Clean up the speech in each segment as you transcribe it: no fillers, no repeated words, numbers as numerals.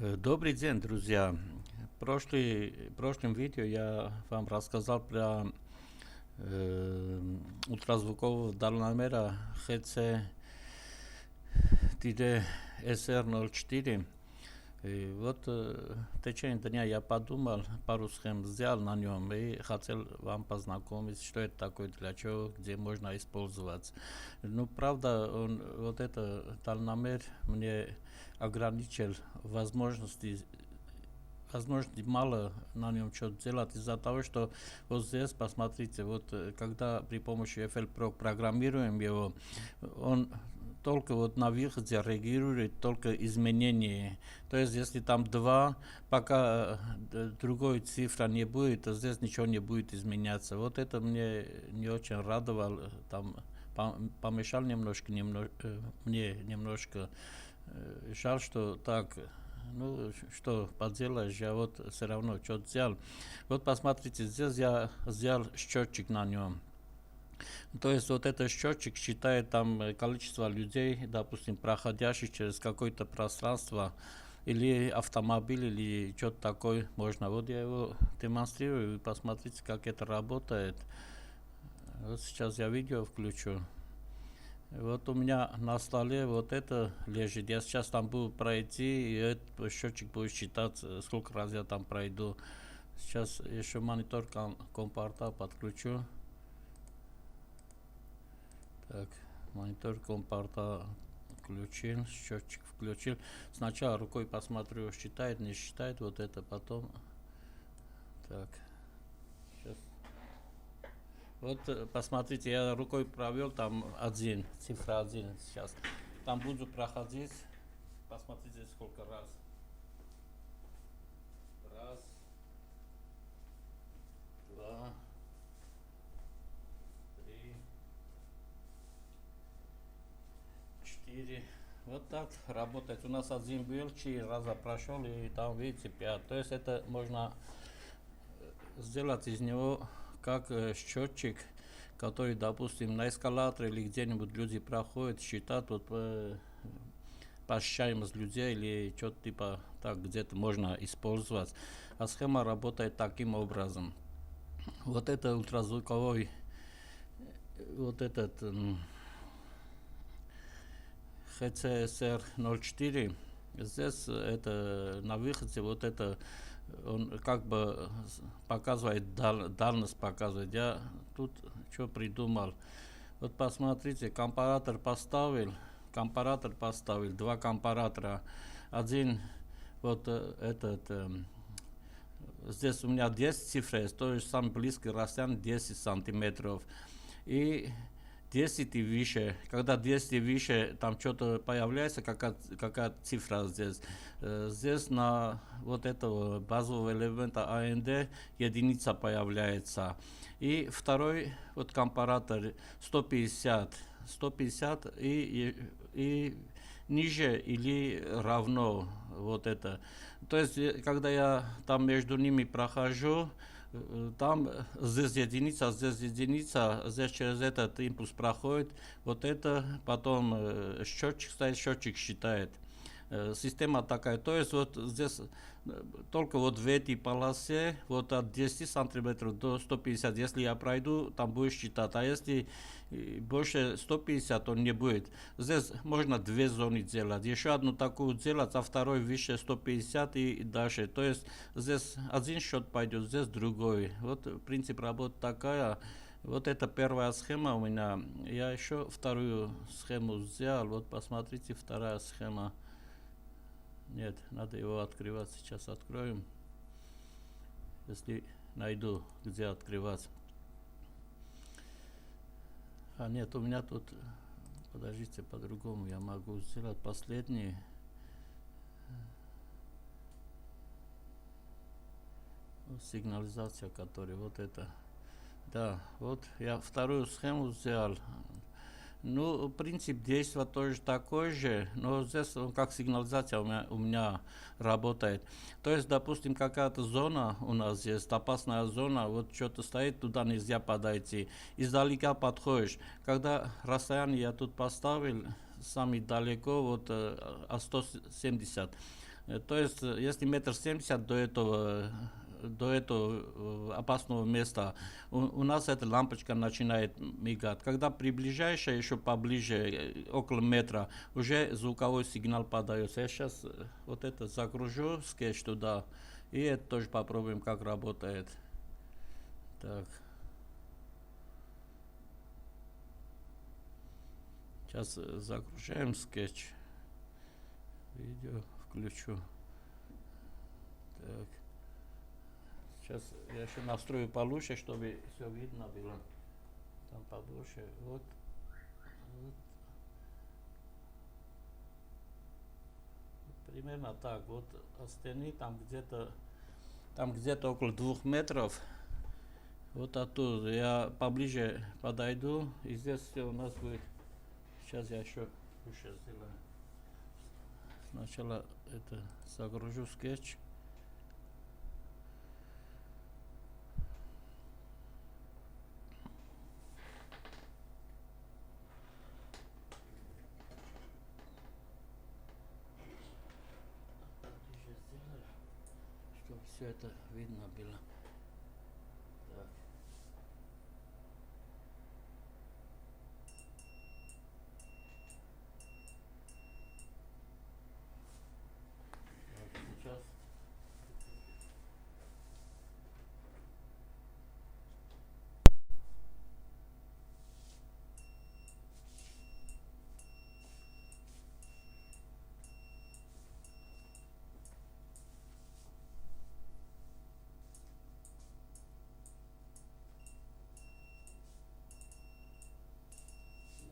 Добрый день, друзья. Прошлым видео я вам рассказал про ультразвукового дальномера HC-SR04. И вот в течение дня я подумал, пару схем взял на нем и хотел вам познакомить, что это такое, для чего, где можно использовать. Ну, правда, вот это дальномер мне ограничил возможности мало на нем что-то делать из-за того, что вот здесь, посмотрите, вот когда при помощи FL Pro программируем его, он только вот на выходе реагирует только изменения. То есть, если там 2, пока другой цифра не будет, то здесь ничего не будет изменяться. Вот это мне не очень радовало, там помешал мне немножко. Жаль, что так. Ну, что поделаешь, я вот все равно что-то взял. Вот посмотрите, здесь я взял счетчик на нем. То есть вот этот счетчик считает там количество людей, допустим, проходящих через какое-то пространство, или автомобиль, или что-то такое можно. Вот я его демонстрирую, и посмотрите, как это работает. Вот сейчас я видео включу. Вот у меня на столе вот это лежит. Я сейчас там буду пройти, и этот счетчик будет считать, сколько раз я там пройду. Сейчас еще монитор компорта подключу. Так, монитор компорта включил, счетчик включил. Сначала рукой посмотрю, считает, не считает вот это, потом. Так, сейчас. Вот посмотрите, я рукой провел, там один, цифра 1 сейчас. Там буду проходить, посмотрите сколько раз. Раз, два, три, 4. Вот так работает. У нас один был, 4 раза прошел, и там, видите, 5. То есть это можно сделать из него как счетчик, который, допустим, на эскалаторе или где-нибудь люди проходят, считают вот посещаемость людей или что-то типа так где-то можно использовать. А схема работает таким образом. Вот это ультразвуковой, вот этот HCSR04, здесь это на выходе, вот это он как бы показывает, дальность показывает. Я тут что придумал. Вот посмотрите, компаратор поставил, два компаратора. Один вот здесь у меня 10 цифр, то есть самый близкий расстояние 10 сантиметров. И 10 и выше. Когда 10 и выше, там что-то появляется, какая цифра здесь. Здесь на вот этого базового элемента AND единица появляется. И второй вот компаратор 150 и ниже или равно вот это. То есть, когда я там между ними прохожу, там здесь единица, здесь через этот импульс проходит, вот это, потом счетчик стоит, счетчик считает. Система такая, то есть вот здесь только вот в этой полосе, вот от 10 сантиметров до 150, если я пройду, там будет считать, а если больше 150, он не будет. Здесь можно две зоны делать, еще одну такую делать, а второй выше 150 и дальше. То есть здесь один счет пойдет, здесь другой. Вот принцип работы такая. Вот это первая схема у меня. Я еще вторую схему взял. Вот посмотрите, вторая схема. Нет, надо его открывать. Сейчас откроем. Если найду, где открывать. А нет, у меня тут... Подождите, по-другому я могу сделать последний. Сигнализация, которая вот это. Да, вот я вторую схему взял. Ну, принцип действия тоже такой же, но здесь он как сигнализация у меня работает. То есть, допустим, какая-то зона у нас есть, опасная зона, вот что-то стоит, туда нельзя подойти. Издалека подходишь. Когда расстояние я тут поставил, самый далеко, вот 170. То есть, если 1,70 до этого опасного места, у нас эта лампочка начинает мигать. Когда приближаешься еще поближе, около метра, уже звуковой сигнал подается. Я сейчас вот это загружу скетч туда, и это тоже попробуем, как работает. Так. Сейчас загружаем скетч. Видео включу. Так. Сейчас я еще настрою получше, чтобы все видно было. Там побольше. Вот. Примерно так. Вот от стены там где-то около 2 метров. Вот оттуда я поближе подойду. И здесь все у нас будет. Сейчас я еще лучше сделаю. Сначала это загружу скетч. Чтобы все это видно было. Так. Сейчас.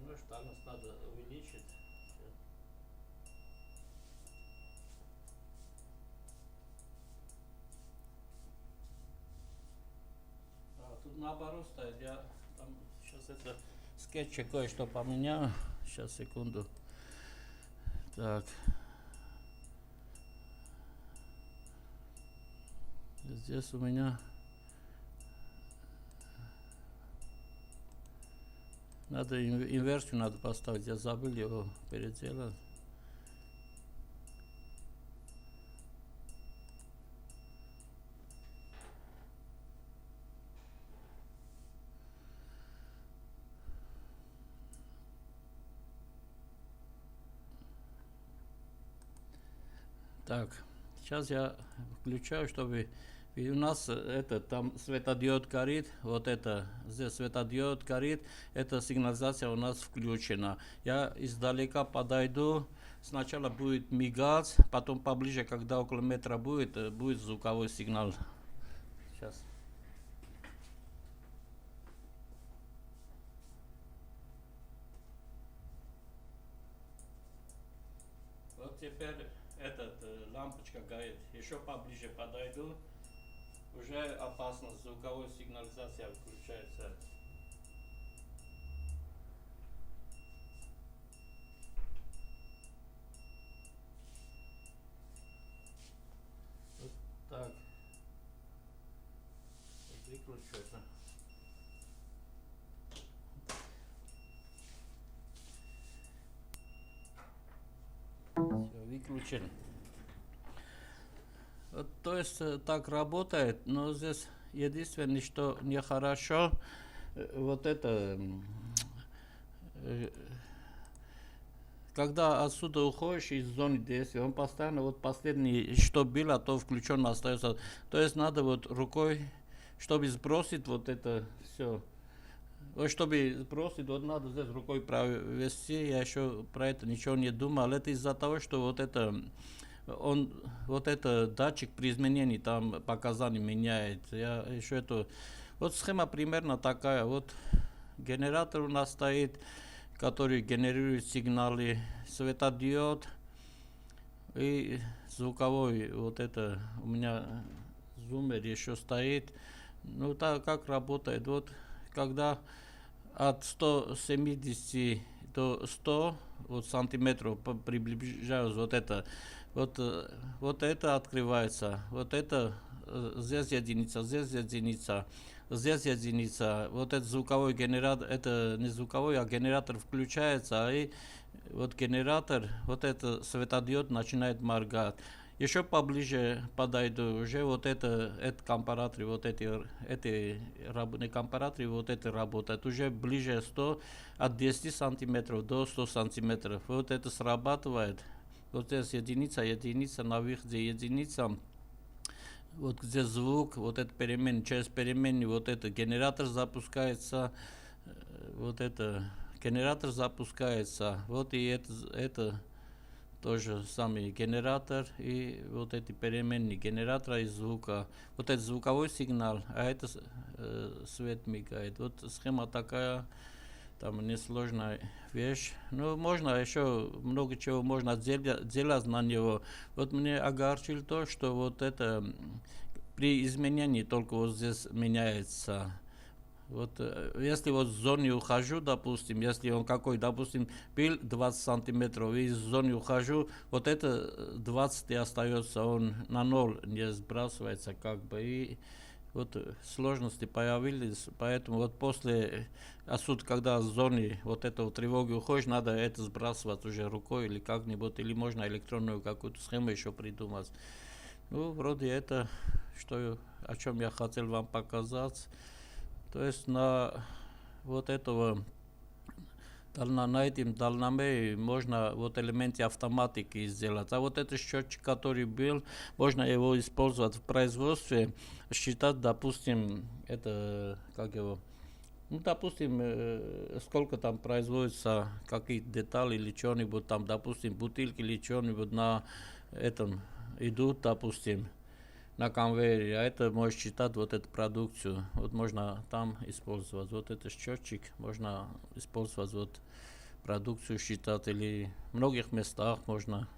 Немножко дальность надо увеличить. Тут наоборот стоит. Я там сейчас это скетче кое-что поменяю. Сейчас, секунду. Так. Здесь у меня надо инверсию надо поставить. Я забыл его переделать. Так, сейчас я включаю, чтобы и у нас это там светодиод горит, вот это здесь светодиод горит, эта сигнализация у нас включена. Я издалека подойду, сначала будет мигать, потом поближе, когда около метра будет звуковой сигнал. Сейчас. Вот теперь лампочка горит. Еще поближе подойду. Уже опасно, звуковая сигнализация включается. Вот так. Выключу это. Все, выключен. Вот, то есть так работает, но здесь единственное, что нехорошо, вот это, когда отсюда уходишь из зоны действия, он постоянно, вот последний, что было, то включенно остается. То есть надо вот рукой, чтобы сбросить вот это все. Вот чтобы сбросить, вот надо здесь рукой провести, я еще про это ничего не думал. Это из-за того, что вот это, вот это датчик при изменении там показаний меняет. Я еще это, вот схема примерно такая. Вот генератор у нас стоит, который генерирует сигналы, светодиод и звуковой, вот это у меня зумер еще стоит. Ну так как работает, вот когда от 170 до 100 вот, сантиметров приближаюсь, вот это открывается, вот это здесь единица, здесь единица, вот этот звуковой генератор, это не звуковой, а генератор включается, и вот генератор, вот это светодиод начинает моргать. еще поближе подойду, уже вот это компараторы, вот эти не компараторы, вот это работает, уже ближе 100, от 10 сантиметров до 100 сантиметров, вот это срабатывает, вот здесь единица, на выходе единица, вот где звук, вот это перемен, через переменный, вот это генератор запускается, вот это генератор запускается, вот и это тоже самый генератор и вот эти переменные генератора и звука. Вот это звуковой сигнал, а это свет мигает. Вот схема такая, там несложная вещь. Ну, можно еще много чего можно делать на него. Вот мне огорчило то, что вот это при изменении только вот здесь меняется. Вот если вот в зоне ухожу, допустим, если он какой, допустим, пил 20 сантиметров, и из зоны ухожу, вот это 20 и остается, он на ноль не сбрасывается, как бы, и вот сложности появились, поэтому вот после отсюда, когда в зоне вот этого тревоги уходишь, надо это сбрасывать уже рукой или как-нибудь, или можно электронную какую-то схему еще придумать. Ну, вроде это, о чем я хотел вам показать. То есть на вот этого на этом дальномере можно вот элементы автоматики сделать. А вот этот счетчик, который был, можно его использовать в производстве, считать, допустим, это, как его, ну, допустим, сколько там производится, какие детали или что-нибудь, там, допустим, бутылки или что-нибудь на этом идут, допустим, на конвейере, а это может считать вот эту продукцию. Вот можно там использовать. Вот этот счетчик можно использовать, вот продукцию считать, или в многих местах можно,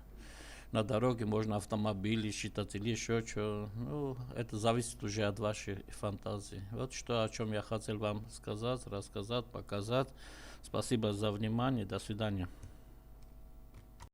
на дороге можно автомобили считать, или еще что. Ну, это зависит уже от вашей фантазии. Вот что, о чем я хотел вам сказать, рассказать, показать. Спасибо за внимание. До свидания.